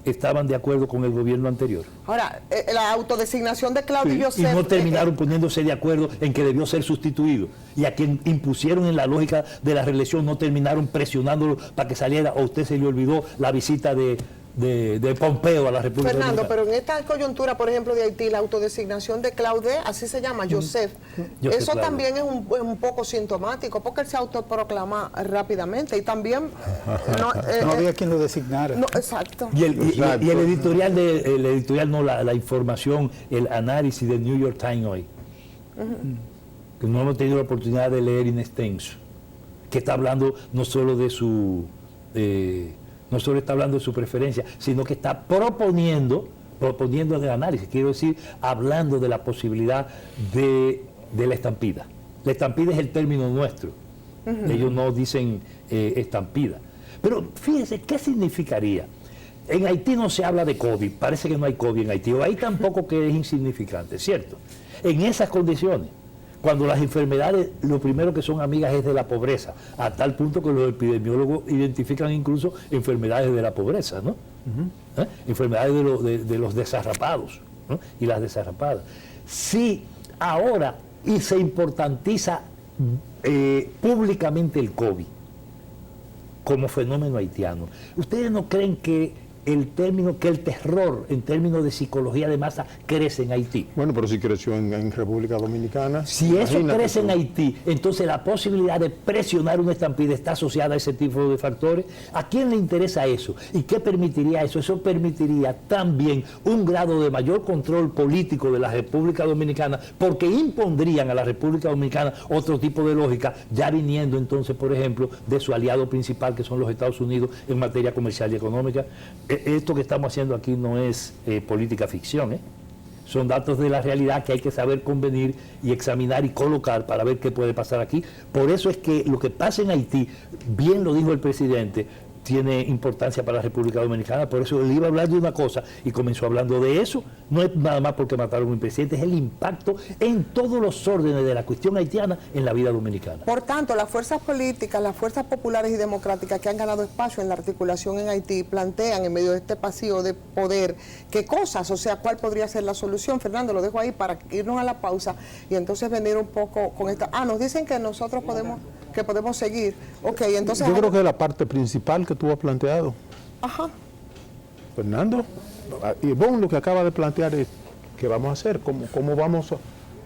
[SPEAKER 4] estaban de acuerdo con el gobierno anterior?
[SPEAKER 1] Ahora, la autodesignación de Claudio Joseph...
[SPEAKER 4] Y no terminaron poniéndose de acuerdo en que debió ser sustituido. Y a quien impusieron en la lógica de la reelección no terminaron presionándolo para que saliera, o usted se le olvidó la visita de Pompeo a la República
[SPEAKER 1] Fernando,
[SPEAKER 4] Dominicana.
[SPEAKER 1] pero en esta coyuntura, por ejemplo, de Haití, la autodesignación de Claude, así se llama, Joseph, eso también es un poco sintomático, porque él se autoproclama rápidamente y también...
[SPEAKER 2] no había quien lo designara.
[SPEAKER 1] No, exacto.
[SPEAKER 4] Y el editorial, la información, el análisis del New York Times hoy, que no hemos tenido la oportunidad de leer in extenso, que está hablando no solo de su... no solo está hablando de su preferencia, sino que está proponiendo el análisis, quiero decir, hablando de la posibilidad de la estampida. La estampida es el término nuestro, ellos no dicen estampida. Pero fíjense, ¿qué significaría? En Haití no se habla de COVID, parece que no hay COVID en Haití, o ahí tampoco, que es insignificante, ¿cierto? En esas condiciones, cuando las enfermedades, lo primero que son amigas es de la pobreza, a tal punto que los epidemiólogos identifican incluso enfermedades de la pobreza, ¿no? Enfermedades de los desarrapados, ¿no? Y las desarrapadas. Si ahora se importantiza públicamente el COVID como fenómeno haitiano, ¿ustedes no creen que el terror en términos de psicología de masa crece en Haití?
[SPEAKER 3] Bueno, pero si creció en República Dominicana.
[SPEAKER 4] Si eso crece en Haití, entonces la posibilidad de presionar una estampida está asociada a ese tipo de factores. ¿A quién le interesa eso? ¿Y qué permitiría eso? Eso permitiría también un grado de mayor control político de la República Dominicana, porque impondrían a la República Dominicana otro tipo de lógica, ya viniendo entonces, por ejemplo, de su aliado principal, que son los Estados Unidos en materia comercial y económica. Esto que estamos haciendo aquí no es política ficción, son datos de la realidad que hay que saber convenir y examinar y colocar para ver qué puede pasar aquí. Por eso es que lo que pasa en Haití, bien lo dijo el presidente, tiene importancia para la República Dominicana. Por eso él iba a hablar de una cosa y comenzó hablando de eso. No es nada más porque mataron a un presidente, es el impacto en todos los órdenes de la cuestión haitiana en la vida dominicana.
[SPEAKER 1] Por tanto, las fuerzas políticas, las fuerzas populares y democráticas que han ganado espacio en la articulación en Haití plantean en medio de este pasillo de poder qué cosas, o sea, cuál podría ser la solución. Fernando, lo dejo ahí para irnos a la pausa y entonces venir un poco con esta... nos dicen que nosotros podemos seguir. Ok, entonces...
[SPEAKER 3] Yo creo que es la parte principal que tú has planteado.
[SPEAKER 1] Ajá.
[SPEAKER 3] Fernando, Ivonne lo que acaba de plantear es qué vamos a hacer, cómo vamos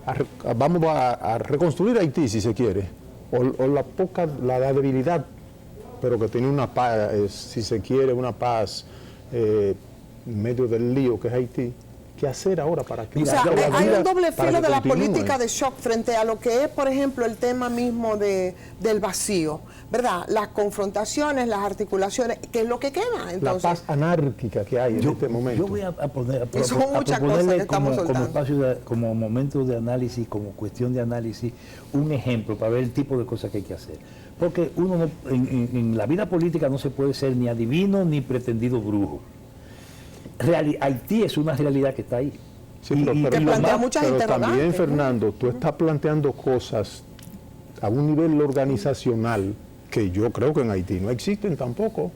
[SPEAKER 3] a reconstruir Haití, si se quiere, o la debilidad, pero que tiene una paz, si se quiere, una paz en medio del lío que es Haití. ¿Qué hacer ahora para que...
[SPEAKER 1] O sea, hay un doble filo de la política de shock frente a lo que es, por ejemplo, el tema mismo del vacío, ¿verdad? Las confrontaciones, las articulaciones, que es lo que queda. Entonces,
[SPEAKER 3] la paz anárquica que hay en este momento.
[SPEAKER 4] Yo voy a
[SPEAKER 1] son muchas cosas que estamos soltando.
[SPEAKER 4] Como momento de análisis, como cuestión de análisis, un ejemplo para ver el tipo de cosas que hay que hacer. Porque uno en la vida política no se puede ser ni adivino ni pretendido brujo. Haití es una realidad que está ahí.
[SPEAKER 3] Sí, pero
[SPEAKER 1] plantea muchas interrogantes.
[SPEAKER 3] También, Fernando, tú estás planteando cosas a un nivel organizacional que yo creo que en Haití no existen tampoco.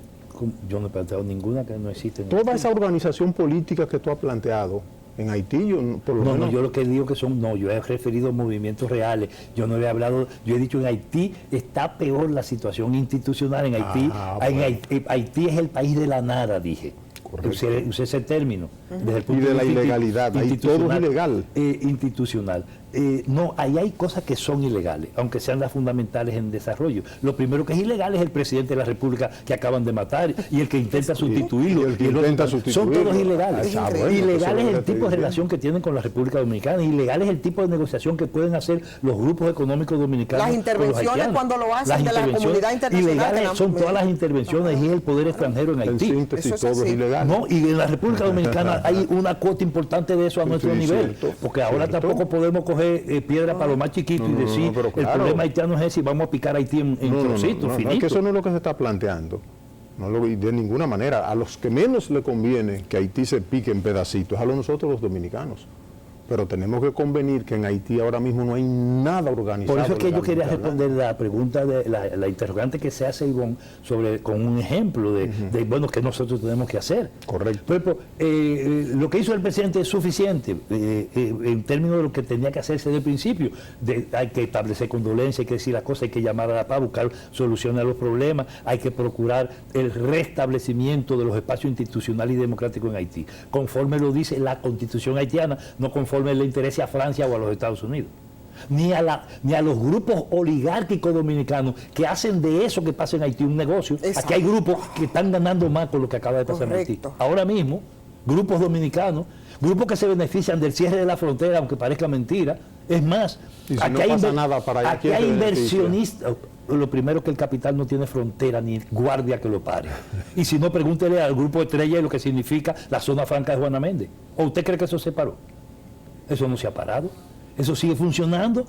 [SPEAKER 4] Yo no he planteado ninguna que no existe.
[SPEAKER 3] Toda esa organización política que tú has planteado en Haití, yo por lo menos...
[SPEAKER 4] No, yo lo que digo que son, yo he referido a movimientos reales, yo no he hablado, yo he dicho en Haití está peor la situación institucional en Haití, bueno. Haití es el país de la nada, dije. Usé ese término. Desde el punto
[SPEAKER 3] y de la ilegalidad, ahí todo es ilegal.
[SPEAKER 4] Institucional. No, ahí hay cosas que son ilegales, aunque sean las fundamentales en desarrollo. Lo primero que es ilegal es el presidente de la República que acaban de matar y el que intenta sustituirlo. Son todos ilegales. Ilegal es el tipo de relación que tienen con la República Dominicana, ilegal es el tipo de negociación que pueden hacer los grupos económicos dominicanos.
[SPEAKER 1] Las intervenciones cuando lo hacen de la comunidad internacional.
[SPEAKER 4] Ilegales son todas las intervenciones y el poder extranjero en Haití.
[SPEAKER 3] En síntesis, todo es ilegal.
[SPEAKER 4] No, y en la República Dominicana hay una cuota importante de eso a nuestro nivel, porque ahora tampoco podemos coger piedra para lo más chiquito y decir claro, el problema haitiano es ese y vamos a picar a Haití en trocitos finitos.
[SPEAKER 3] Es que eso no es lo que se está planteando, de ninguna manera. A los que menos le conviene que Haití se pique en pedacitos es a nosotros los dominicanos. Pero tenemos que convenir que en Haití ahora mismo no hay nada organizado.
[SPEAKER 4] Por eso es que yo quería responder la pregunta de la interrogante que se hace Ivonne con un ejemplo de bueno, que nosotros tenemos que hacer.
[SPEAKER 3] Correcto.
[SPEAKER 4] Pero, lo que hizo el presidente es suficiente en términos de lo que tenía que hacerse desde el principio. Hay que establecer condolencia, hay que decir las cosas, hay que llamar a la paz, buscar soluciones a los problemas, hay que procurar el restablecimiento de los espacios institucionales y democráticos en Haití, conforme lo dice la Constitución haitiana, no conforme le interese a Francia o a los Estados Unidos, ni a los grupos oligárquicos dominicanos que hacen de eso que pasa en Haití un negocio. Exacto. Aquí hay grupos que están ganando más con lo que acaba de pasar en Haití. Ahora mismo, grupos dominicanos, grupos que se benefician del cierre de la frontera, aunque parezca mentira. Es más,
[SPEAKER 3] si aquí no pasa nada para
[SPEAKER 4] aquí hay inversionistas. Lo primero que el capital no tiene frontera ni guardia que lo pare. Y si no, pregúntele al Grupo Estrella y lo que significa la zona franca de Juana Méndez. ¿O usted cree que eso se paró? Eso no se ha parado, eso sigue funcionando.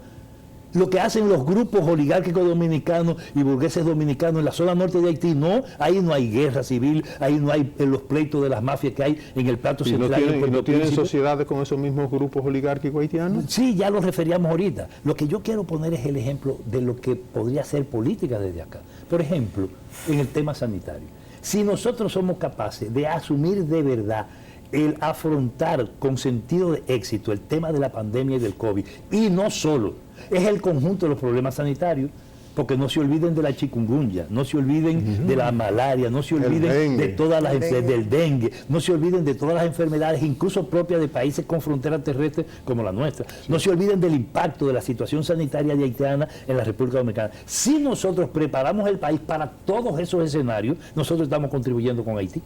[SPEAKER 4] Lo que hacen los grupos oligárquicos dominicanos y burgueses dominicanos en la zona norte de Haití, no, ahí no hay guerra civil, ahí no hay los pleitos de las mafias que hay en el plato central.
[SPEAKER 3] ¿Y no tienen sociedades con esos mismos grupos oligárquicos haitianos?
[SPEAKER 4] Sí, ya lo referíamos ahorita. Lo que yo quiero poner es el ejemplo de lo que podría ser política desde acá. Por ejemplo, en el tema sanitario. Si nosotros somos capaces de asumir de verdad el afrontar con sentido de éxito el tema de la pandemia y del COVID, y no solo, es el conjunto de los problemas sanitarios, porque no se olviden de la chikungunya, no se olviden de la malaria, no se olviden de todas las del dengue, no se olviden de todas las enfermedades, incluso propias de países con fronteras terrestres como la nuestra, no se olviden del impacto de la situación sanitaria de haitiana en la República Dominicana. Si nosotros preparamos el país para todos esos escenarios, nosotros estamos contribuyendo con Haití.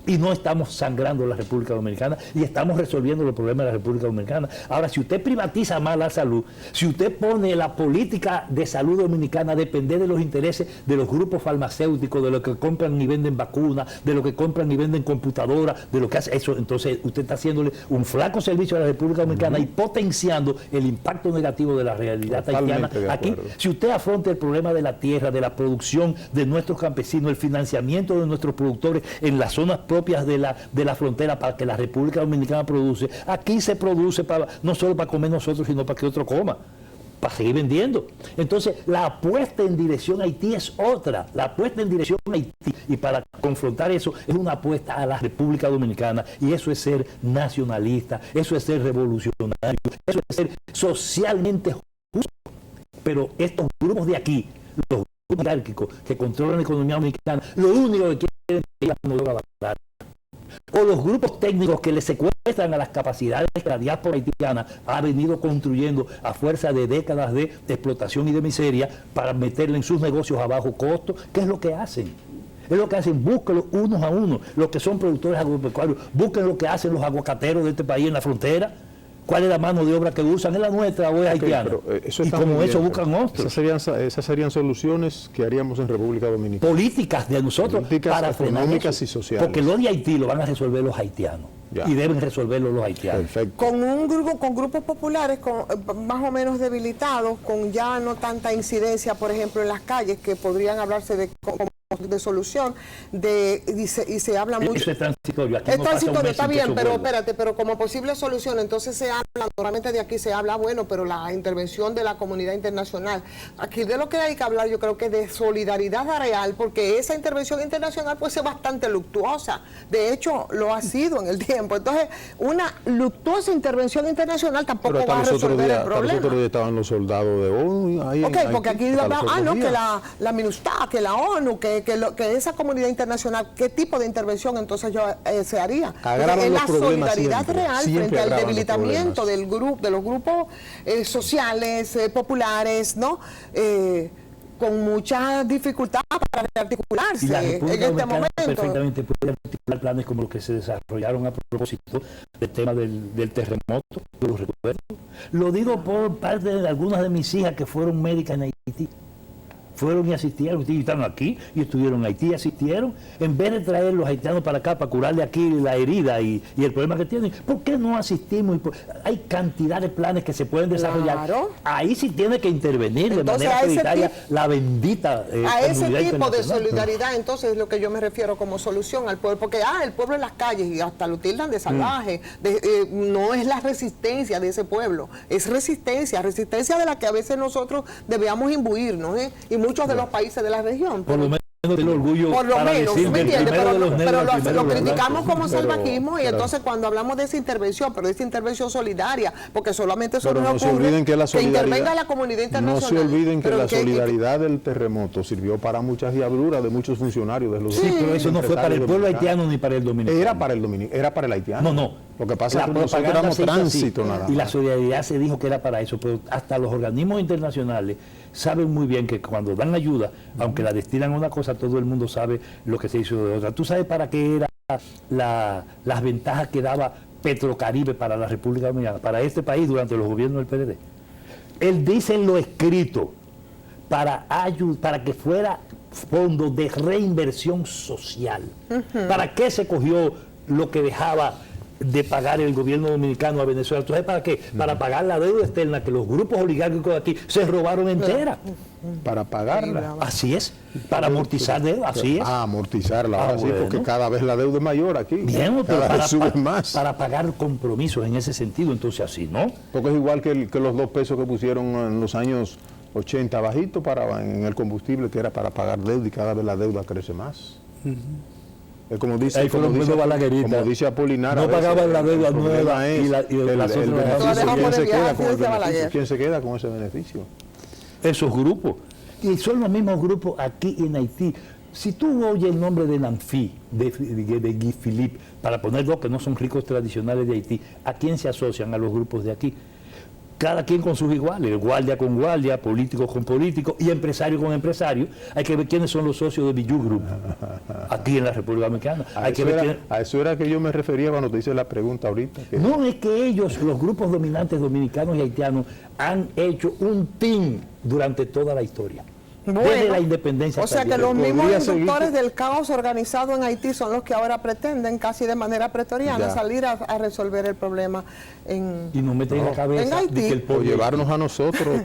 [SPEAKER 4] Y no estamos sangrando la República Dominicana y estamos resolviendo los problemas de la República Dominicana. Ahora, si usted privatiza más la salud, si usted pone la política de salud dominicana a depender de los intereses de los grupos farmacéuticos, de lo que compran y venden vacunas, de lo que compran y venden computadoras, de lo que hace eso, entonces usted está haciéndole un flaco servicio a la República Dominicana y potenciando el impacto negativo de la realidad haitiana. Aquí, si usted afronta el problema de la tierra, de la producción de nuestros campesinos, el financiamiento de nuestros productores en las zonas propias de la frontera para que la República Dominicana produce. Aquí se produce no solo para comer nosotros, sino para que otro coma, para seguir vendiendo. Entonces, la apuesta en dirección a Haití es otra. La apuesta en dirección a Haití, y para confrontar eso, es una apuesta a la República Dominicana, y eso es ser nacionalista, eso es ser revolucionario, eso es ser socialmente justo. Pero estos grupos de aquí, los grupos jerárquicos que controlan la economía dominicana, lo único que quieren es que ella no lo va a dar. o los grupos técnicos que le secuestran a las capacidades que la diáspora haitiana ha venido construyendo a fuerza de décadas de explotación y de miseria para meterle en sus negocios a bajo costo. ¿Qué es lo que hacen? Es lo que hacen, búsquenlo unos a unos, los que son productores agropecuarios, busquen lo que hacen los aguacateros de este país en la frontera. ¿Cuál es la mano de obra que usan? ¿Es la nuestra o es haitiana? Y como eso buscan otros.
[SPEAKER 3] Esas serían soluciones que haríamos en República Dominicana.
[SPEAKER 4] Políticas de nosotros para
[SPEAKER 3] económicas y sociales.
[SPEAKER 4] Porque lo de Haití lo van a resolver los haitianos. Ya. Y deben resolverlo los haitianos.
[SPEAKER 3] Perfecto.
[SPEAKER 1] Con grupos populares más o menos debilitados, con ya no tanta incidencia, por ejemplo, en las calles, que podrían hablarse de solución, y se habla mucho.
[SPEAKER 4] Eso es transitorio. Aquí
[SPEAKER 1] es
[SPEAKER 4] no
[SPEAKER 1] transitorio, está bien, pero
[SPEAKER 4] vuelve.
[SPEAKER 1] espérate, pero como posible solución, entonces se habla, normalmente de aquí se habla, bueno, pero la intervención de la comunidad internacional. Aquí de lo que hay que hablar, yo creo que de solidaridad real, porque esa intervención internacional puede ser bastante luctuosa. De hecho, lo ha sido en el tiempo. Entonces, una luctuosa intervención internacional tampoco va a resolver el problema.
[SPEAKER 3] Los otros días estaban los soldados de ONU. Ahí
[SPEAKER 1] porque aquí no, que la MINUSTAH, que la ONU, que esa comunidad internacional, ¿qué tipo de intervención entonces se haría? Entonces, la solidaridad real frente al debilitamiento de los grupos sociales, populares, ¿no? Con mucha dificultad para rearticularse en este momento.
[SPEAKER 4] Perfectamente puede articular planes como los que se desarrollaron a propósito del tema del terremoto, yo lo recuerdo. Lo digo por parte de algunas de mis hijas que fueron médicas en Haití. Fueron y asistieron, y estaban aquí y estuvieron en Haití y asistieron, en vez de traer los haitianos para acá para curarle aquí la herida y el problema que tienen. ¿Por qué no asistimos? Hay cantidad de planes que se pueden desarrollar. Claro. Ahí sí tiene que intervenir de manera prioritaria la bendita
[SPEAKER 1] a ese tipo de solidaridad, entonces es lo que yo me refiero como solución al pueblo, porque el pueblo en las calles y hasta lo tildan de salvaje, no es la resistencia de ese pueblo, es resistencia de la que a veces nosotros debíamos imbuirnos, y muchos de los países de la región.
[SPEAKER 4] Por lo menos el orgullo.
[SPEAKER 1] Por lo menos, ¿me entiendes? Pero lo criticamos como salvajismo, y
[SPEAKER 3] pero,
[SPEAKER 1] entonces cuando hablamos de esa intervención, pero de esa intervención solidaria, porque solamente eso
[SPEAKER 3] no se olviden que la solidaridad,
[SPEAKER 1] que intervenga la comunidad internacional.
[SPEAKER 3] No se olviden que la solidaridad del terremoto sirvió para muchas diabluras de muchos funcionarios de los
[SPEAKER 4] Sí, pero eso no fue para el pueblo haitiano ni para el dominicano.
[SPEAKER 3] Era para el haitiano.
[SPEAKER 4] No.
[SPEAKER 3] Lo que pasa es que nosotros éramos tránsito nada más.
[SPEAKER 4] Y la solidaridad se dijo que era para eso, pero hasta los organismos internacionales saben muy bien que cuando dan ayuda, aunque la destinan a una cosa, todo el mundo sabe lo que se hizo de otra. ¿Tú sabes para qué era las ventajas que daba Petrocaribe para la República Dominicana, para este país durante los gobiernos del PLD? Él dice en lo escrito, para que fuera fondo de reinversión social. ¿Para qué se cogió lo que dejaba de pagar el gobierno dominicano a Venezuela? ¿Tú sabes para qué? Para pagar la deuda externa que los grupos oligárquicos de aquí se robaron entera.
[SPEAKER 3] Para pagarla.
[SPEAKER 4] Así es, para amortizar deuda, así es.
[SPEAKER 3] Amortizarla, ahora sí, porque cada vez la deuda es mayor aquí.
[SPEAKER 4] Bien,
[SPEAKER 3] cada vez sube más.
[SPEAKER 4] Para pagar compromisos en ese sentido, entonces así, ¿no?
[SPEAKER 3] Porque es igual que los 2 pesos que pusieron en los años 80 bajito en el combustible, que era para pagar deuda, y cada vez la deuda crece más. Como dice Apolinar,
[SPEAKER 4] no pagaban la deuda nueva
[SPEAKER 3] y ¿quién se queda con ese beneficio?
[SPEAKER 4] Esos grupos. Y son los mismos grupos aquí en Haití. Si tú oyes el nombre de Nanfi, de Guy Philippe, para poner dos que no son ricos tradicionales de Haití, ¿a quién se asocian? A los grupos de aquí. Cada quien con sus iguales, guardia con guardia, políticos con políticos y empresarios con empresarios. Hay que ver quiénes son los socios de Bijou Group aquí en la República Dominicana.
[SPEAKER 3] A eso era que yo me refería cuando te hice la pregunta ahorita.
[SPEAKER 4] No, es que ellos, los grupos dominantes dominicanos y haitianos, han hecho un team durante toda la historia. Desde la independencia.
[SPEAKER 1] O sea que los mismos inductores del caos organizado en Haití son los que ahora pretenden, casi de manera pretoriana, salir a resolver el problema
[SPEAKER 4] y nos meten en la cabeza
[SPEAKER 1] en Haití.
[SPEAKER 3] O llevarnos a nosotros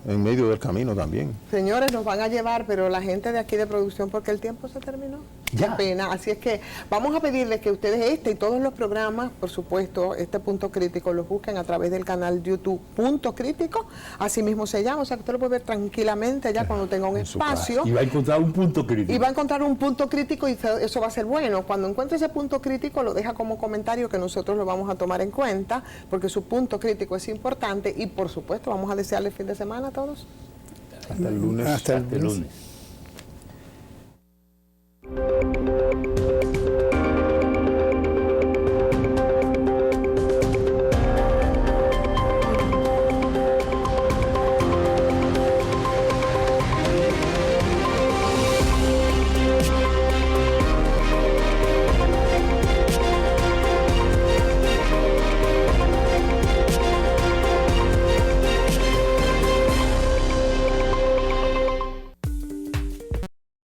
[SPEAKER 3] en medio del camino también.
[SPEAKER 1] Señores, nos van a llevar, pero la gente de aquí de producción, porque el tiempo se terminó. Qué pena. Así es que vamos a pedirles que ustedes y todos los programas, por supuesto, este Punto Crítico, los busquen a través del canal YouTube Punto Crítico. Así mismo se llama, o sea que usted lo puede ver tranquilamente ya cuando tenga un espacio.
[SPEAKER 4] Y va a encontrar un punto crítico.
[SPEAKER 1] Y va a encontrar un punto crítico y eso va a ser bueno. Cuando encuentre ese punto crítico, lo deja como comentario que nosotros lo vamos a tomar en cuenta, porque su punto crítico es importante y, por supuesto, vamos a desearle fin de semana a todos.
[SPEAKER 3] Hasta el lunes.
[SPEAKER 4] Hasta el lunes.